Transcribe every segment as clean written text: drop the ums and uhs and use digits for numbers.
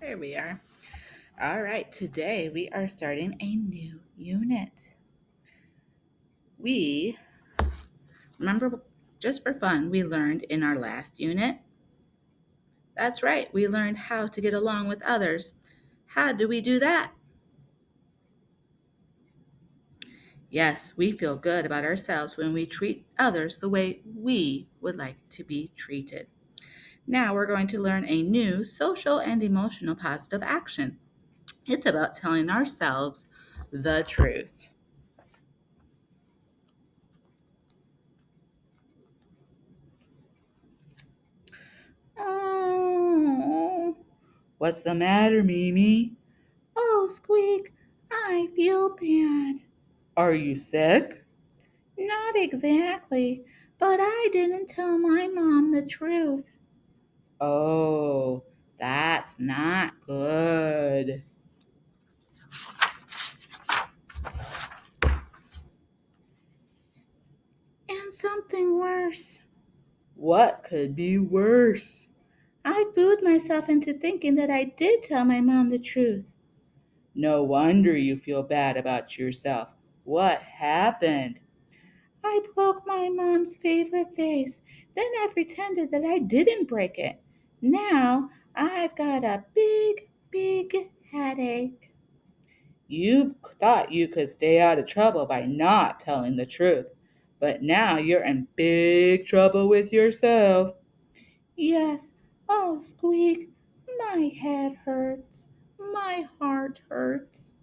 There we are. All right, today we are starting a new unit. We, remember, just for fun, we learned in our last unit. That's right, we learned how to get along with others. How do we do that? Yes, we feel good about ourselves when we treat others the way we would like to be treated. Now we're going to learn a new social and emotional positive action. It's about telling ourselves the truth. Oh, what's the matter, Mimi? Oh, Squeak, I feel bad. Are you sick? Not exactly, but I didn't tell my mom the truth. Oh, that's not good. And something worse. What could be worse? I fooled myself into thinking that I did tell my mom the truth. No wonder you feel bad about yourself. What happened? I broke my mom's favorite vase. Then I pretended that I didn't break it. Now I've got a big headache. You thought you could stay out of trouble by not telling the truth, but now you're in big trouble with yourself. Yes. Oh, Squeak, my head hurts. My heart hurts.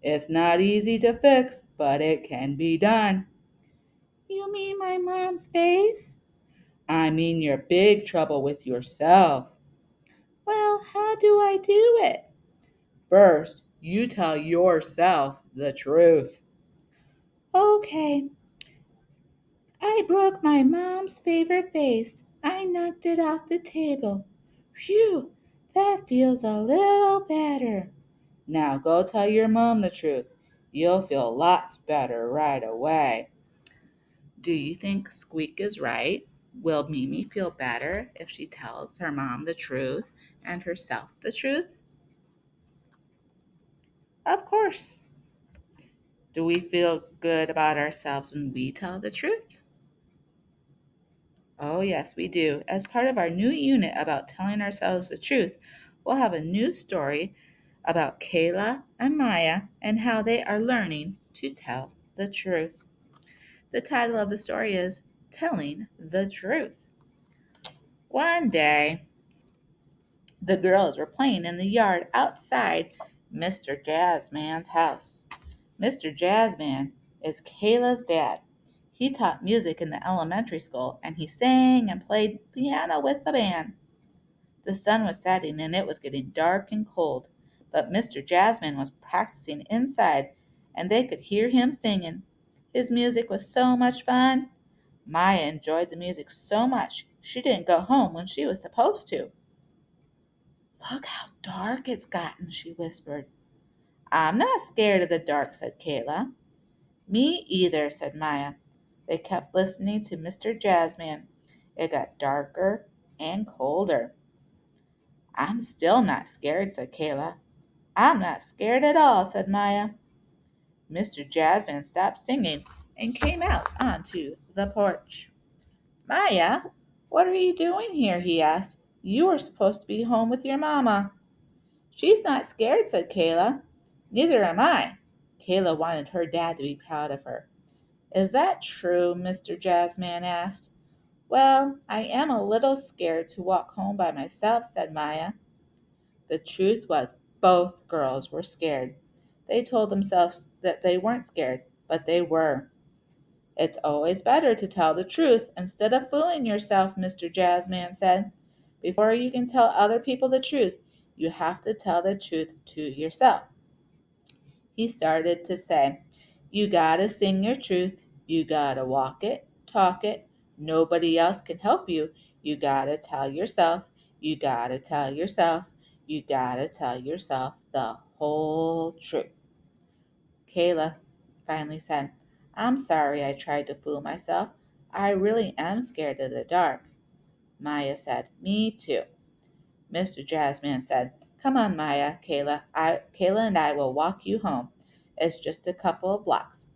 It's not easy to fix, but it can be done. You mean my mom's face? I mean you're big trouble with yourself. Well, how do I do it? First, you tell yourself the truth. Okay, I broke my mom's favorite vase. I knocked it off the table. Phew, that feels a little better. Now go tell your mom the truth. You'll feel lots better right away. Do you think Squeak is right? Will Mimi feel better if she tells her mom the truth and herself the truth? Of course. Do we feel good about ourselves when we tell the truth? Oh, yes, we do. As part of our new unit about telling ourselves the truth, we'll have a new story about Kayla and Maya and how they are learning to tell the truth. The title of the story is Telling the Truth. One day, the girls were playing in the yard outside Mr. Jazzman's house. Mr. Jazzman is Kayla's dad. He taught music in the elementary school and he sang and played piano with the band. The sun was setting and it was getting dark and cold, but Mr. Jazzman was practicing inside and they could hear him singing. His music was so much fun. Maya enjoyed the music so much she didn't go home when she was supposed to. Look how dark it's gotten, she whispered. I'm not scared of the dark, said Kayla. Me either, said Maya. They kept listening to Mr. Jazzman. It got darker and colder. I'm still not scared, said Kayla. I'm not scared at all, said Maya. Mr. Jazzman stopped singing and came out onto the porch. Maya, what are you doing here? He asked. You were supposed to be home with your mama. She's not scared, said Kayla. Neither am I. Kayla wanted her dad to be proud of her. Is that true? Mr. Jazzman asked. Well, I am a little scared to walk home by myself, said Maya. The truth was, both girls were scared. They told themselves that they weren't scared, but they were. It's always better to tell the truth instead of fooling yourself, Mr. Jazzman said. Before you can tell other people the truth, you have to tell the truth to yourself. He started to say, You gotta sing your truth. You gotta walk it, talk it. Nobody else can help you. You gotta tell yourself. You gotta tell yourself. You gotta tell yourself the whole truth. Kayla finally said, I'm sorry I tried to fool myself. I really am scared of the dark. Maya said, Me too. Mr. Jazzman said, Come on, Maya, Kayla and I will walk you home. It's just a couple of blocks.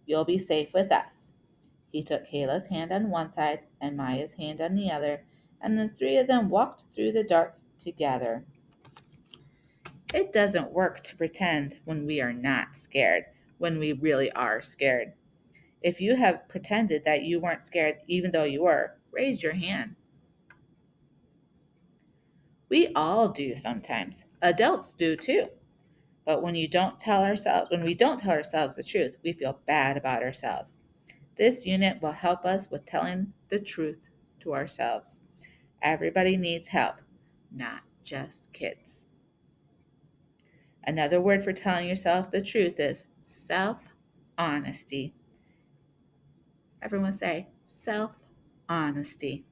You'll be safe with us. He took Kayla's hand on one side and Maya's hand on the other, and the three of them walked through the dark together. It doesn't work to pretend when we are not scared, when we really are scared. If you have pretended that you weren't scared even though you were, raise your hand. We all do sometimes. Adults do too. But when we don't tell ourselves the truth, we feel bad about ourselves. This unit will help us with telling the truth to ourselves. Everybody needs help, not just kids. Another word for telling yourself the truth is self honesty. Everyone say self honesty.